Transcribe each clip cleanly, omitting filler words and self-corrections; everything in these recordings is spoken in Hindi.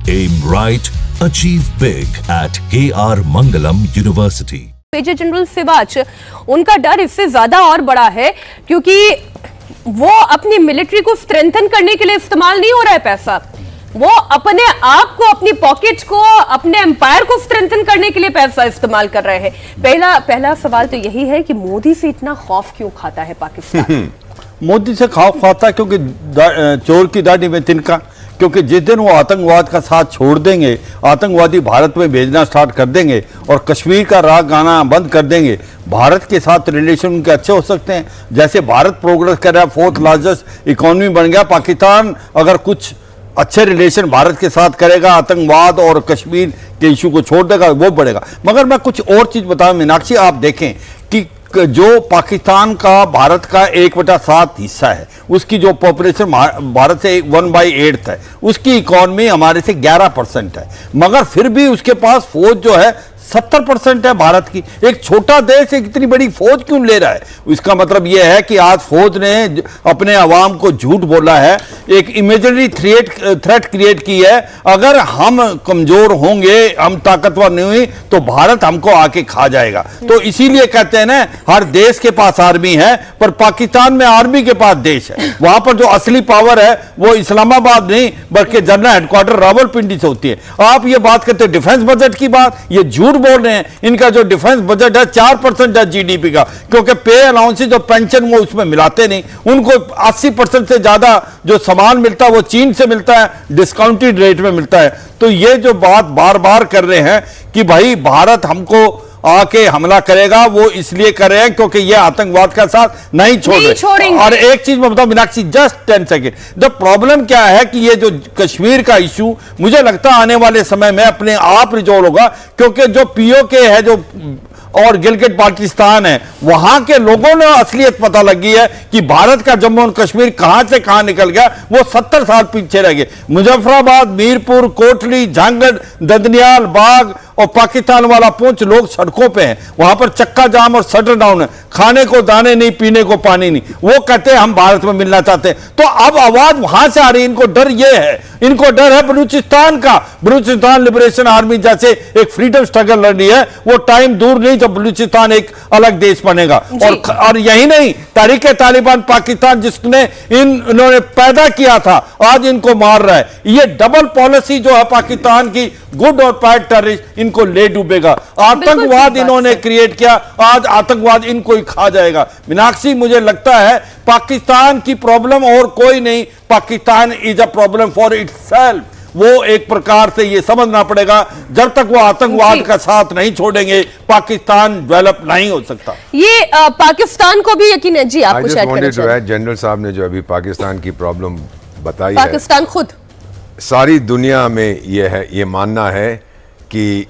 Aim right, achieve big at KR Mangalam University. Major general Siwach, उनका डर इससे ज्यादा और बड़ा है क्योंकि वो अपनी मिलिट्री को स्ट्रेंथन करने के लिए इस्तेमाल नहीं हो रहा है पैसा, वो अपने आप को, अपनी पॉकेट को, अपने एम्पायर को स्ट्रेंथन करने के लिए पैसा इस्तेमाल कर रहे हैं। पहला सवाल तो यही है कि मोदी से इतना खौफ क्यों खाता है पाकिस्तान? मोदी से खौफ खाता है क्योंकि चोर की दाढ़ी में तिनका, क्योंकि जिस दिन वो आतंकवाद का साथ छोड़ देंगे, आतंकवादी भारत में भेजना स्टार्ट कर देंगे और कश्मीर का राग गाना बंद कर देंगे, भारत के साथ रिलेशन उनके अच्छे हो सकते हैं। जैसे भारत प्रोग्रेस कर रहा है, 4th लार्जेस्ट इकोनॉमी बन गया, पाकिस्तान अगर कुछ अच्छे रिलेशन भारत के साथ करेगा, आतंकवाद और कश्मीर के इशू को छोड़ देगा, वो बढ़ेगा। मगर मैं कुछ और चीज बताऊं मीनाक्षी, आप देखें कि जो पाकिस्तान का भारत का 1/7 हिस्सा है, उसकी जो पॉपुलेशन भारत से 1/8 है, उसकी इकोनॉमी हमारे से 11% है, मगर फिर भी उसके पास फौज जो है 70% है भारत की। एक छोटा देश एक इतनी बड़ी फौज क्यों ले रहा है? इसका मतलब यह है कि आज फौज ने अपने अवाम को झूठ बोला है, एक इमेजिनरी थ्रेट क्रिएट की है। अगर हम कमजोर होंगे, हम ताकतवर नहीं हुई, तो भारत हमको आके खा जाएगा। तो इसीलिए कहते हैं ना, हर देश के पास आर्मी है, पर पाकिस्तान में आर्मी के पास देश है। वहां पर जो असली पावर है वो इस्लामाबाद नहीं बल्कि जनरल हेडक्वार्टर रावलपिंडी से होती है। आप ये बात करते हैं डिफेंस बजट की बात, ये झूठ बोल रहे हैं। इनका जो डिफेंस बजट है 4% है जीडीपी का, क्योंकि पे अलाउंसेज और पेंशन वो उसमें मिलाते नहीं। उनको 80% से ज्यादा जो सामान मिलता है वो चीन से मिलता है, डिस्काउंटेड रेट में मिलता है। तो ये जो बात बार बार कर रहे हैं कि भाई भारत हमको आके हमला करेगा, वो इसलिए कर रहे हैं क्योंकि ये आतंकवाद का साथ नहीं छोड़ रहे। और एक चीज मैं बताऊं Meenakshi, just 10 second, the problem क्या है कि ये जो कश्मीर का इशू मुझे लगता है आने वाले समय में अपने आप रिजॉल्व होगा, क्योंकि जो पीओके है जो और गिलगिट पाकिस्तान है, वहां के लोगों ने असलियत पता लगी है कि भारत का जम्मू और कश्मीर कहां से कहां निकल गया, वो 70 साल पीछे रह गए। मुजफ्फराबाद, मीरपुर, कोटली, झांगड़, ददनियाल, बाग और पाकिस्तान वाला पूंछ लोग सड़कों पे हैं, वहां पर चक्का जाम और शटर डाउन है, खाने को दाने नहीं, पीने को पानी नहीं। वो कहते हैं हम भारत में मिलना चाहते हैं। तो अब आवाज वहां से आ रही है। इनको डर ये है, इनको डर है बलूचिस्तान का। बलूचिस्तान लिबरेशन आर्मी जैसे एक फ्रीडम स्ट्रगल लड़ रही है, वो टाइम दूर नहीं जब बलूचिस्तान एक अलग देश बनेगा। और यही नहीं, तहरीके तालिबान पाकिस्तान जिसने इन्होंने पैदा किया था, आज इनको मार रहा है। ये डबल पॉलिसी जो है पाकिस्तान की, गुड और बैड टेररिस्ट, इनको ले डूबेगा। आतंकवाद इन्होंने क्रिएट किया, आज आतंकवाद इनको ही खा जाएगा। मीनाक्षी, मुझे लगता है पाकिस्तान की प्रॉब्लम और कोई नहीं, Pakistan is a problem for itself. वो एक प्रकार से ये समझना पड़ेगा, जब तक वो आतंकवाद का साथ नहीं छोड़ेंगे, पाकिस्तान डेवलप नहीं हो सकता। ये पाकिस्तान को भी यकीन है। जी, आप कुछ ऐड करना जो है, जनरल साहब ने जो अभी पाकिस्तान की प्रॉब्लम बताई है, पाकिस्तान खुद सारी दुनिया में ये है, ये मानना है कि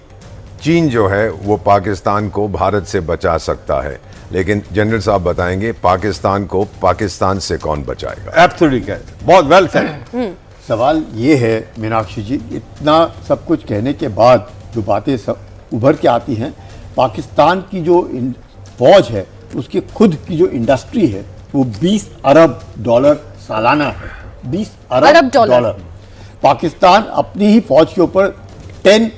चीन जो है वो पाकिस्तान को भारत से बचा सकता है, लेकिन जनरल साहब बताएंगे पाकिस्तान को पाकिस्तान से कौन बचाएगा। एब्सोल्युटली, बहुत वेल सेड। सवाल ये है मीनाक्षी जी, इतना सब कुछ कहने के बाद जो बातें उभर के आती हैं, पाकिस्तान की जो फौज है उसकी खुद की जो इंडस्ट्री है वो 20 अरब डॉलर सालाना है। 20 अरब डॉलर। पाकिस्तान अपनी ही फौज के ऊपर 10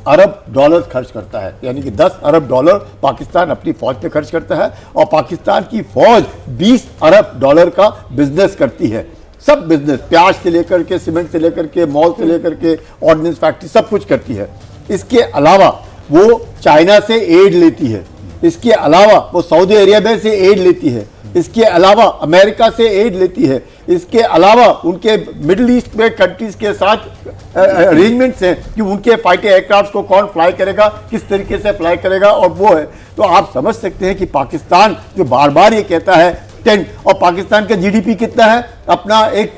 अरब डॉलर खर्च करता है, यानी कि 10 अरब डॉलर पाकिस्तान अपनी फौज पे खर्च करता है, और पाकिस्तान की फौज 20 अरब डॉलर का बिजनेस करती है। सब बिजनेस, प्याज से लेकर के, सीमेंट से लेकर के, मॉल से लेकर के, ऑर्डिनेंस फैक्ट्री, सब कुछ करती है। इसके अलावा वो चाइना से एड लेती है, इसके अलावा वो सऊदी अरेबिया से एड लेती है, इसके अलावा अमेरिका से एड लेती है, इसके अलावा उनके मिडिल ईस्ट में कंट्रीज के साथ अरेंजमेंट्स हैं कि उनके फाइटर एयरक्राफ्ट को कौन फ्लाई करेगा, किस तरीके से फ्लाई करेगा, और वो है। तो आप समझ सकते हैं कि पाकिस्तान जो बार बार ये कहता है 10, और पाकिस्तान का जीडीपी कितना है, अपना एक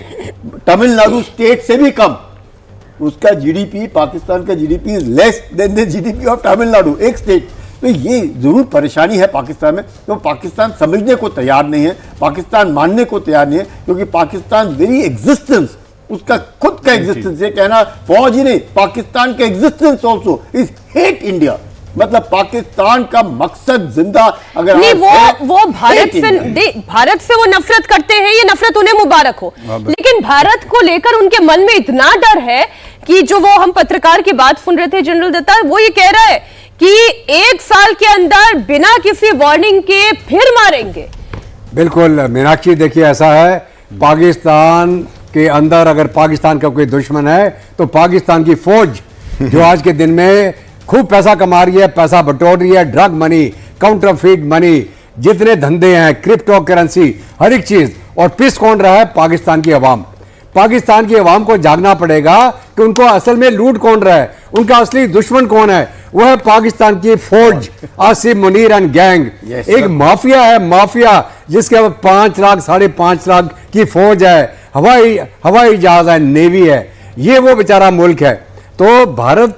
तमिलनाडु स्टेट से भी कम उसका जीडीपी, पाकिस्तान का GDP is less than the GDP of Tamil Nadu, एक स्टेट। तो ये जरूर परेशानी है पाकिस्तान में। तो पाकिस्तान समझने को तैयार नहीं है, पाकिस्तान मानने को तैयार नहीं है, क्योंकि पाकिस्तान वेरी एग्जिस्टेंस, उसका खुद का एग्जिस्टेंस, ये कहना फौज ही नहीं, पाकिस्तान का existence also is hate India. मतलब पाकिस्तान का मकसद जिंदा अगर नहीं, वो भारत से वो नफरत करते हैं, ये नफरत उन्हें मुबारक हो, लेकिन भारत को लेकर उनके मन में इतना डर है कि जो वो हम पत्रकार की बात सुन रहे थे जनरल दत्ता, वो ये कह रहा है कि 1 साल के अंदर बिना किसी वार्निंग के फिर मारेंगे। बिल्कुल मीनाक्षी, देखिए ऐसा है, पाकिस्तान के अंदर अगर पाकिस्तान का कोई दुश्मन है तो पाकिस्तान की फौज जो आज के दिन में खूब पैसा कमा रही है, पैसा बटोर रही है, ड्रग मनी, काउंटरफीट मनी, जितने धंधे हैं, क्रिप्टो करेंसी, हर एक चीज, और पिस कौन रहा है? पाकिस्तान की अवाम। पाकिस्तान की अवाम को जागना पड़ेगा कि उनको असल में लूट कौन रहा है, उनका असली दुश्मन कौन है। वह है पाकिस्तान की फौज, आसिफ मुनीर एंड गैंग। एक माफिया है, माफिया, जिसके 5 लाख 5.5 लाख की फौज है, हवाई जहाज है, नेवी है। ये वो बेचारा मुल्क है। तो भारत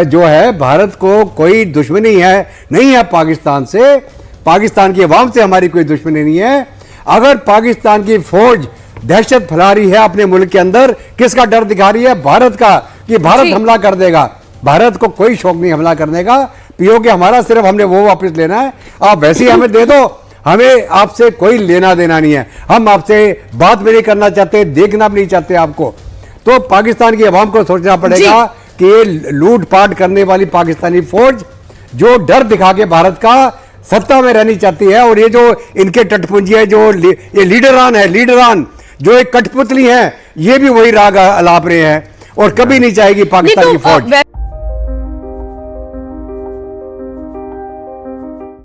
जो है, भारत को कोई दुश्मनी है नहीं है पाकिस्तान से, पाकिस्तान की अवाम से हमारी कोई दुश्मनी नहीं है। अगर पाकिस्तान की फौज दहशत फैला रही है अपने मुल्क के अंदर, किसका डर दिखा रही है? भारत का, कि भारत हमला कर देगा। भारत को कोई शौक नहीं हमला करने का, पीओके हमारा, सिर्फ हमने वो वापस लेना है। आप वैसे ही हमें दे दो, हमें आपसे कोई लेना देना नहीं है, हम आपसे बात भी नहीं करना चाहते, देखना भी नहीं चाहते आपको। तो पाकिस्तान की अवाम को सोचना पड़ेगा कि ये लूटपाट करने वाली पाकिस्तानी फौज जो डर दिखा के भारत का सत्ता में रहनी चाहती है, और ये जो इनके टटपुंजी है, जो ये लीडरान जो एक कठपुतली हैं, ये भी वही राग अलाप रहे हैं, और कभी नहीं चाहेगी पाकिस्तान की फौज।